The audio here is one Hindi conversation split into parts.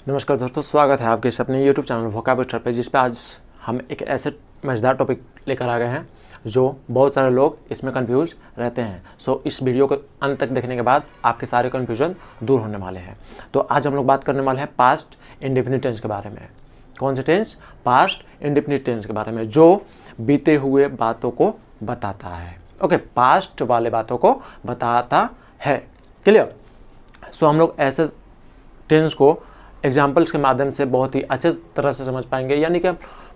नमस्कार दोस्तों, स्वागत है आपके इस अपने YouTube चैनल वोकैबुलरी पे, जिस पे आज हम एक ऐसे मज़ेदार टॉपिक लेकर आ गए हैं जो बहुत सारे लोग इसमें कंफ्यूज रहते हैं। सो इस वीडियो को अंत तक देखने के बाद आपके सारे कन्फ्यूजन दूर होने वाले हैं। तो आज हम लोग बात करने वाले हैं पास्ट इंडेफिनिट टेंस के बारे में। कौन से टेंस? पास्ट इंडेफिनिट टेंस के बारे में, जो बीते हुए बातों को बताता है। ओके, पास्ट वाले बातों को बताता है। क्लियर? सो हम लोग ऐसे टेंस को एग्जाम्पल्स के माध्यम से बहुत ही अच्छे तरह से समझ पाएंगे। यानी कि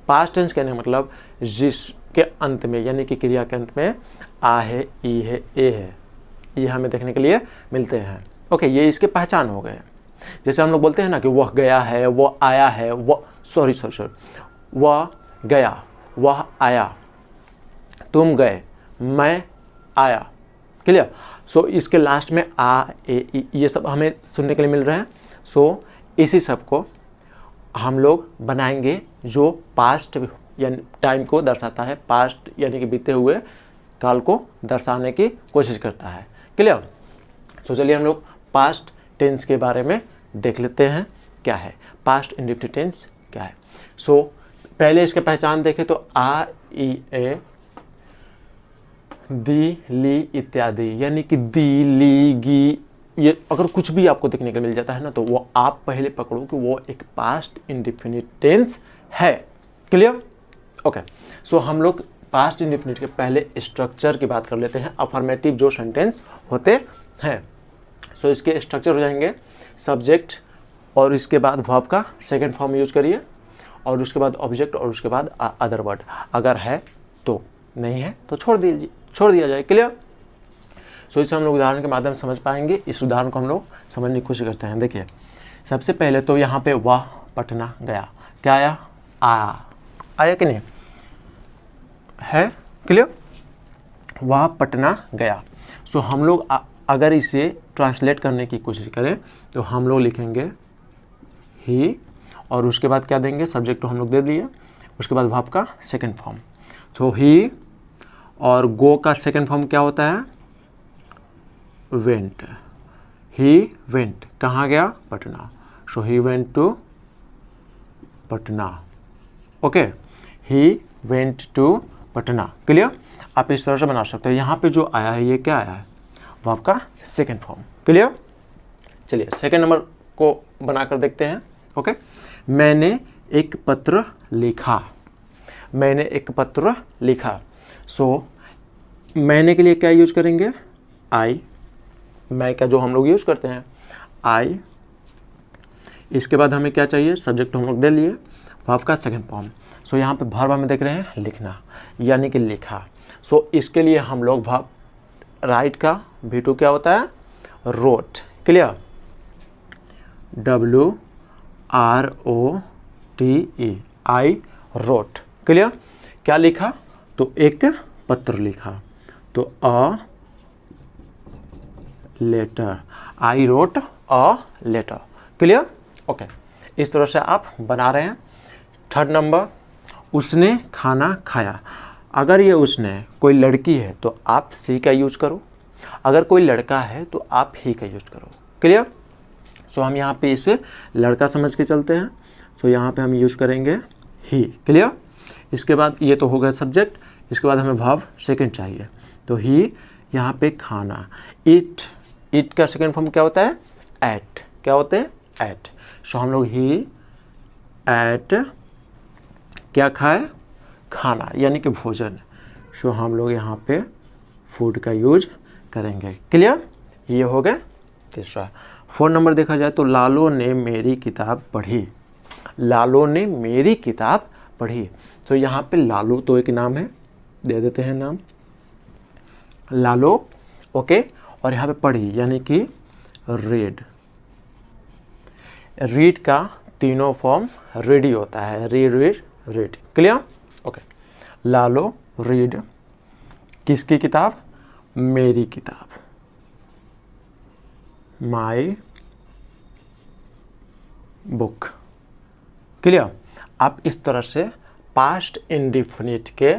पास्ट टेंस कहने का मतलब जिसके अंत में, यानी कि क्रिया के अंत में आ है, ई है, ए है, ये हमें देखने के लिए मिलते हैं। ओके, ये इसके पहचान हो गए। जैसे हम लोग बोलते हैं ना कि वह गया है, वह आया है, वह वह गया, वह आया, तुम गए, मैं आया। क्लियर? सो इसके लास्ट में आ, ए, ई, ये सब हमें सुनने के लिए मिल रहे हैं। सो इसी सब को हम लोग बनाएंगे जो पास्ट यानी टाइम को दर्शाता है, पास्ट यानी कि बीते हुए काल को दर्शाने की कोशिश करता है। क्लियर? तो चलिए हम लोग पास्ट टेंस के बारे में देख लेते हैं क्या है पास्ट इंडेफिनिट टेंस क्या है। सो पहले इसके पहचान देखें तो आ, ई, ए, दी, ली इत्यादि, यानी कि दी, ली, गी, ये अगर कुछ भी आपको देखने को मिल जाता है ना, तो वो आप पहले पकड़ो कि वो एक पास्ट इंडेफिनिट टेंस है। क्लियर? ओके, सो हम लोग पास्ट इंडेफिनिट के पहले स्ट्रक्चर की बात कर लेते हैं। अफर्मेटिव जो सेंटेंस होते हैं, सो इसके स्ट्रक्चर हो जाएंगे सब्जेक्ट, और इसके बाद वर्ब का सेकेंड फॉर्म यूज करिए, और उसके बाद ऑब्जेक्ट, और उसके बाद अदर वर्ड। अगर है तो, नहीं है तो छोड़ दिया जाए। क्लियर? सो इसे हम लोग उदाहरण के माध्यम से समझ पाएंगे। इस उदाहरण को हम लोग समझने की कोशिश करते हैं। देखिए, सबसे पहले तो यहाँ पे वह पटना गया, क्या आया? आया कि नहीं? है? क्लियर? वह पटना गया। सो हम लोग अगर इसे ट्रांसलेट करने की कोशिश करें तो हम लोग लिखेंगे ही, और उसके बाद क्या देंगे? सब्जेक्ट तो हम लोग दे दिए, उसके बाद वर्ब का सेकेंड फॉर्म। सो ही, और गो का सेकेंड फॉर्म क्या होता है? वेंट। ही वेंट, कहाँ गया? Patna. So he went to Patna. Okay, he went to Patna. Clear? आप इस तरह से बना सकते हो। यहाँ पे जो आया है, ये क्या आया है? वो आपका सेकेंड फॉर्म। क्लियर? चलिए सेकेंड नंबर को बनाकर देखते हैं। ओके, मैंने एक पत्र लिखा। मैंने एक पत्र लिखा। सो मैंने के लिए क्या यूज करेंगे? आई। मैं का जो हम लोग यूज करते हैं, आई। इसके बाद हमें क्या चाहिए? सब्जेक्ट हम लोग दे लिए, वर्ब का सेकंड फॉर्म। सो यहाँ पे वर्ब हमें देख रहे हैं लिखना, यानी कि लिखा। सो इसके लिए हम लोग वर्ब राइट का V2 क्या होता है? Wrote. Clear? WROTE, I wrote. Clear? क्या लिखा? तो एक पत्र लिखा, तो a letter, I wrote a letter. Clear? Okay, इस तरह से आप बना रहे हैं। थर्ड नंबर, उसने खाना खाया। अगर ये उसने कोई लड़की है तो आप सी का यूज करो, अगर कोई लड़का है तो आप ही का यूज करो। क्लियर? सो हम यहाँ पे इसे लड़का समझ के चलते हैं। सो यहाँ पे हम यूज करेंगे ही। क्लियर? इसके बाद ये तो हो गया सब्जेक्ट, इसके बाद हमें वर्ब सेकंड चाहिए, तो ही, यहाँ पे खाना। इट का सेकेंड फॉर्म क्या होता है? एट। क्या होते हैं? एट। सो हम लोग ही एट क्या खाए? खाना, यानी कि भोजन। सो हम लोग यहाँ पे फूड का यूज करेंगे। क्लियर? ये हो गया तीसरा। 4 नंबर देखा जाए तो लालो ने मेरी किताब पढ़ी। लालो ने मेरी किताब पढ़ी। तो यहाँ पे लालो तो एक नाम है, दे देते हैं नाम लालो। ओके, और यहाँ पे पढ़ी यानी कि रीड। रीड का तीनों फॉर्म रीडी होता है, रीड। क्लियर? ओके, लालो रीड किसकी किताब? मेरी किताब, माई बुक। क्लियर? आप इस तरह से पास्ट इंडेफिनिट के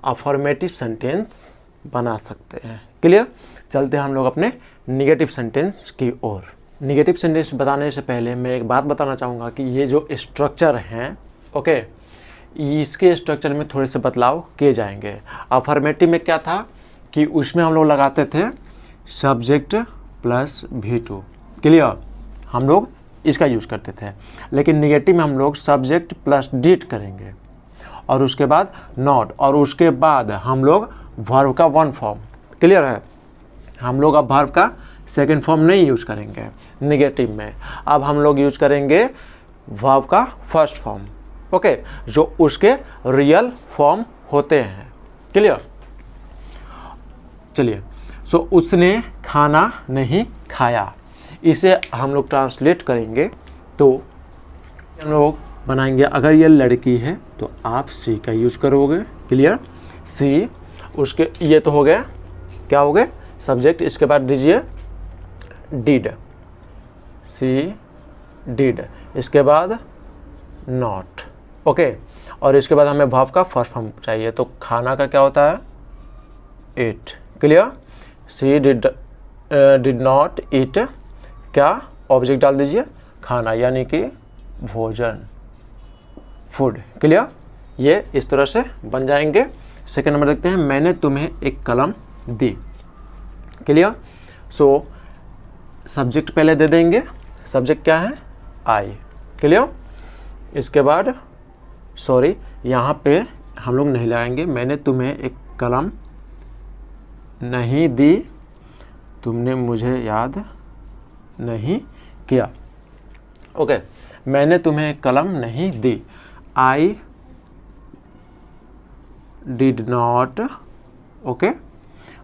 अफर्मेटिव सेंटेंस बना सकते हैं। क्लियर? चलते हैं हम लोग अपने निगेटिव सेंटेंस की ओर। निगेटिव सेंटेंस बताने से पहले मैं एक बात बताना चाहूँगा कि ये जो स्ट्रक्चर हैं, ओके, इसके स्ट्रक्चर में थोड़े से बदलाव किए जाएंगे। अफर्मेटिव में क्या था कि उसमें हम लोग लगाते थे सब्जेक्ट प्लस V2, क्लियर, हम लोग इसका यूज़ करते थे। लेकिन निगेटिव में हम लोग सब्जेक्ट प्लस डिड करेंगे और उसके बाद नॉट, और उसके बाद हम लोग वर्ब का वन फॉर्म, क्लियर है। हम लोग अब वर्ब का सेकेंड फॉर्म नहीं यूज़ करेंगे निगेटिव में, अब हम लोग यूज़ करेंगे वर्ब का फर्स्ट फॉर्म, ओके, जो उसके रियल फॉर्म होते हैं, क्लियर। चलिए, सो उसने खाना नहीं खाया, इसे हम लोग ट्रांसलेट करेंगे तो हम लोग बनाएंगे, अगर ये लड़की है तो आप सी का यूज करोगे, क्लियर, सी, उसके ये तो हो गया, क्या हो गया, सब्जेक्ट, इसके बाद दीजिए डिड, सी डिड, इसके बाद नॉट, ओके, और इसके बाद हमें वर्ब का फर्स्ट फॉर्म चाहिए, तो खाना का क्या होता है, eat, clear, she did not eat, क्या ऑब्जेक्ट डाल दीजिए, खाना, यानी कि भोजन, फूड, क्लियर। ये इस तरह से बन जाएंगे। सेकंड नंबर देखते हैं, मैंने तुम्हें एक कलम दी, क्लियर। सो सब्जेक्ट पहले दे देंगे, सब्जेक्ट क्या है, आई, क्लियर। इसके बाद सॉरी, यहाँ पे हम लोग नहीं लगाएंगे, मैंने तुम्हें एक कलम नहीं दी, तुमने मुझे याद नहीं किया, ओके, मैंने तुम्हें एक कलम नहीं दी, I did not, okay,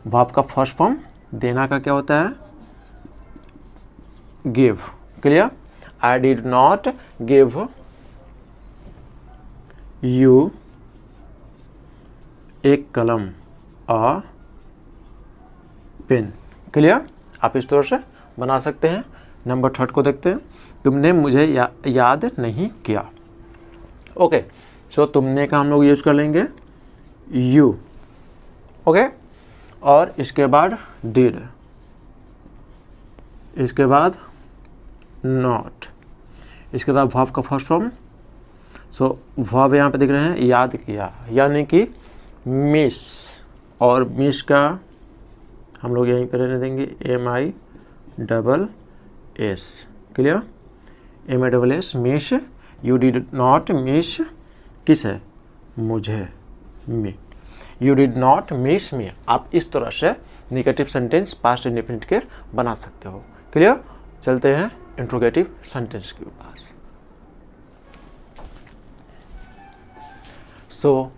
verb का फर्स्ट फॉर्म देना का क्या होता है, give, clear, I did not give you एक कलम, अ पेन, क्लियर। आप इस तरह से बना सकते हैं। नंबर थर्ड को देखते हैं, तुमने मुझे याद नहीं किया, ओके, सो तुमने का हम लोग यूज कर लेंगे यू, ओके, और इसके बाद डिड, इसके बाद नॉट, इसके बाद वर्ब का फर्स्ट फॉर्म, सो वर्ब यहाँ पे देख रहे हैं, याद किया, यानी कि मिस, और मिस का हम लोग यहीं पे रहने देंगे, MISS, clear, MISS, miss, you did not miss, किस है, मुझे, me, you did not miss me. आप इस तरह से निगेटिव सेंटेंस पास्ट इंडेफिनिट के बना सकते हो, क्लियर। चलते हैं इंट्रोगेटिव सेंटेंस के पास। सो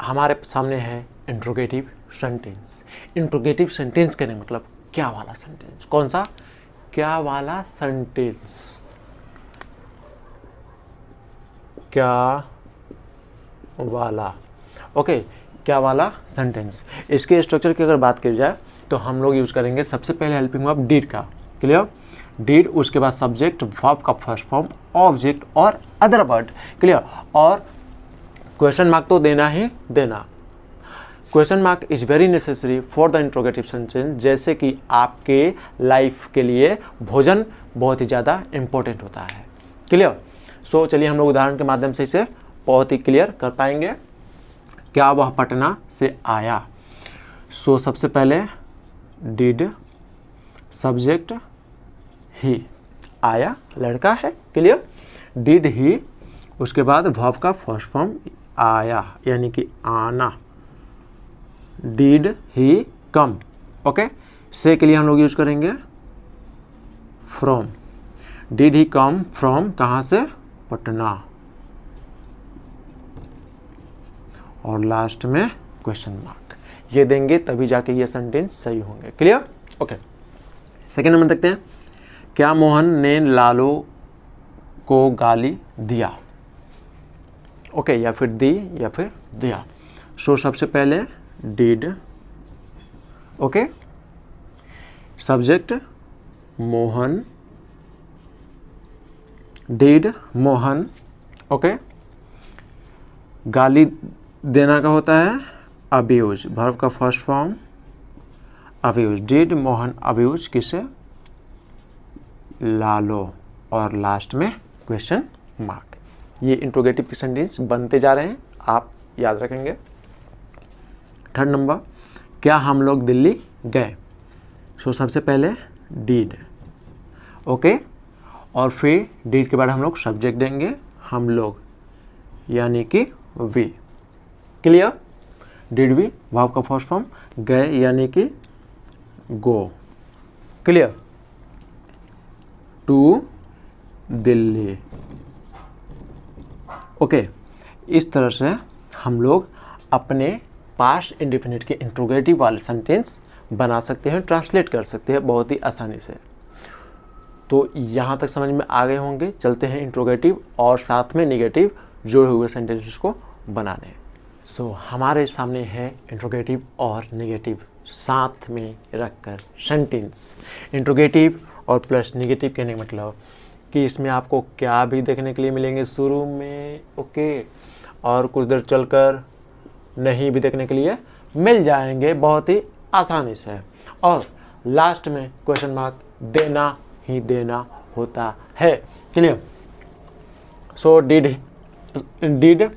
हमारे सामने है इंट्रोगेटिव सेंटेंस। इंट्रोगेटिव सेंटेंस कहने मतलब क्या वाला सेंटेंस, कौन सा, क्या वाला सेंटेंस, क्या वाला, ओके, क्या वाला सेंटेंस। इसके स्ट्रक्चर की अगर बात की जाए तो हम लोग यूज करेंगे सबसे पहले हेल्पिंग वर्ब डिड का, क्लियर, डिड, उसके बाद सब्जेक्ट, वर्ब का फर्स्ट फॉर्म, ऑब्जेक्ट और अदर वर्ड, क्लियर, और क्वेश्चन मार्क तो देना ही देना। Question mark is very necessary for the interrogative sentence, जैसे कि आपके लाइफ के लिए भोजन बहुत ही ज़्यादा इंपॉर्टेंट होता है, क्लियर। सो चलिए हम लोग उदाहरण के माध्यम से इसे बहुत ही क्लियर कर पाएंगे। क्या वह पटना से आया, सो सबसे पहले डिड, सब्जेक्ट ही, आया, लड़का है, क्लियर, डिड ही, उसके बाद वर्ब का फर्स्ट फॉर्म आया, यानी कि आना, डिड ही कम, ओके, से के लिए हम लोग यूज करेंगे from, did he come from, कहाँ से, पटना, और लास्ट में क्वेश्चन मार्क, ये देंगे तभी जाके ये सेंटेंस सही होंगे, क्लियर, ओके। सेकेंड नंबर देखते हैं, क्या मोहन ने लालू को गाली दिया, ओके, या फिर दी या फिर दिया। सो सबसे पहले did, okay, subject Mohan, did Mohan, okay, गाली देना का होता है अब्यूज, वर्ब का first form abuse, did Mohan abuse किसे, लालो और लास्ट में क्वेश्चन मार्क। ये इंट्रोगेटिव के सेंटेंस बनते जा रहे हैं, आप याद रखेंगे। थर्ड नंबर, क्या हम लोग दिल्ली गए? सो सबसे पहले डीड, ओके, और फिर डीड के बाद हम लोग सब्जेक्ट देंगे हम लोग, यानी कि we. Clear? Did we verb का फर्स्ट फॉर्म, गए यानी कि go. Clear? To Delhi. Okay, इस तरह से हम लोग अपने पास्ट इंडेफिनिट के इंट्रोगेटिव वाले सेंटेंस बना सकते हैं, ट्रांसलेट कर सकते हैं बहुत ही आसानी से। तो यहाँ तक समझ में आ गए होंगे। चलते हैं इंट्रोगेटिव और साथ में नेगेटिव जोड़े हुए सेंटेंसेस को बनाने। सो हमारे सामने है इंट्रोगेटिव और नेगेटिव साथ में रखकर सेंटेंस। इंट्रोगेटिव और प्लस नेगेटिव कहने का मतलब कि इसमें आपको क्या भी देखने के लिए मिलेंगे शुरू में, ओके, और कुछ देर चलकर नहीं भी देखने के लिए मिल जाएंगे बहुत ही आसानी से। और लास्ट में क्वेश्चन मार्क देना ही देना होता है। क्लियर? सो डिड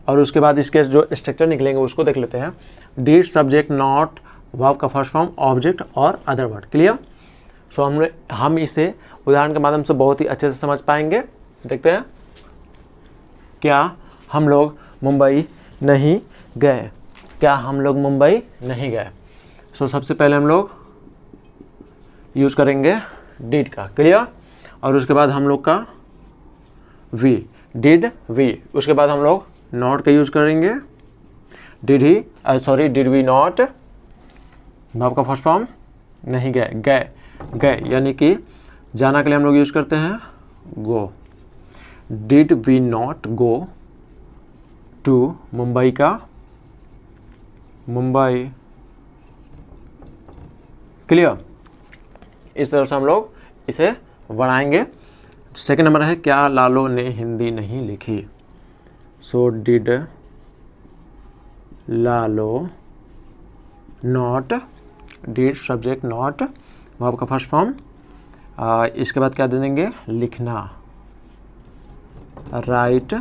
और उसके बाद इसके जो स्ट्रक्चर निकलेंगे उसको देख लेते हैं। डिड, सब्जेक्ट, नॉट, वर्ब का फर्स्ट फॉर्म, ऑब्जेक्ट और अदर वर्ड। क्लियर? सो हम इसे उदाहरण के माध्यम से बहुत ही अच्छे से समझ पाएंगे। देखते हैं। क्या हम लोग मुंबई नहीं गए? क्या हम लोग मुंबई नहीं गए? सो सबसे पहले हम लोग यूज़ करेंगे डिड का। क्लियर? और उसके बाद हम लोग का वी, डिड वी। उसके बाद हम लोग नॉट का यूज़ करेंगे। डिड वी नॉट, वर्ब का फर्स्ट फॉर्म, नहीं गए, गए यानी कि जाना के लिए हम लोग यूज़ करते हैं go. Did we not go to Mumbai का, मुंबई। क्लियर? इस तरह से हम लोग इसे बढ़ाएंगे। सेकंड नंबर है, क्या लालो ने हिंदी नहीं लिखी? सो डिड लालो not, did subject not, verb का फर्स्ट फॉर्म, इसके बाद क्या दे देंगे? लिखना, राइट।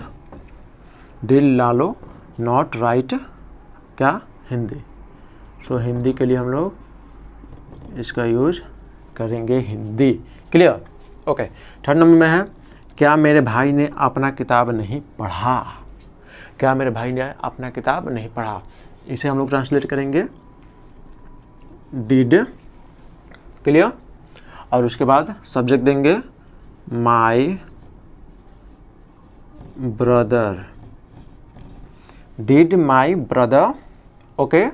डिड लालो नॉट राइट क्या? हिंदी। सो हिंदी के लिए हम लोग इसका यूज करेंगे Hindi. Clear? Okay. Third number में है, क्या मेरे भाई ने अपना किताब नहीं पढ़ा? क्या मेरे भाई ने अपना किताब नहीं पढ़ा? इसे हम लोग ट्रांसलेट करेंगे डिड। क्लियर? और उसके बाद सब्जेक्ट देंगे my brother. Did my brother, okay,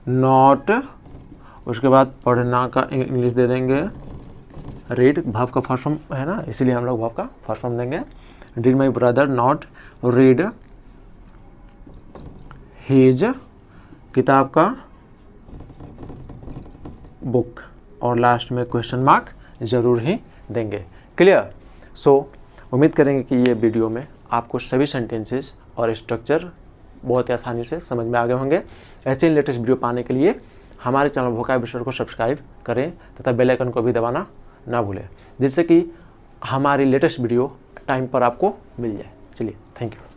not. उसके बाद पढ़ना का इंग्लिश दे देंगे रीड, वर्ब का फर्स्ट फॉर्म है ना, इसीलिए हम लोग वर्ब का फर्स्ट फॉर्म देंगे। Did my brother not read his, किताब का बुक, और लास्ट में क्वेश्चन मार्क ज़रूर ही देंगे। क्लियर? सो उम्मीद करेंगे कि ये वीडियो में आपको सभी सेंटेंसेस और स्ट्रक्चर बहुत ही आसानी से समझ में आ गए होंगे। ऐसे ही लेटेस्ट वीडियो पाने के लिए हमारे चैनल वोकैबुलरी को सब्सक्राइब करें तथा बेल आइकन को भी दबाना ना भूलें, जिससे कि हमारी लेटेस्ट वीडियो टाइम पर आपको मिल जाए। चलिए, थैंक यू।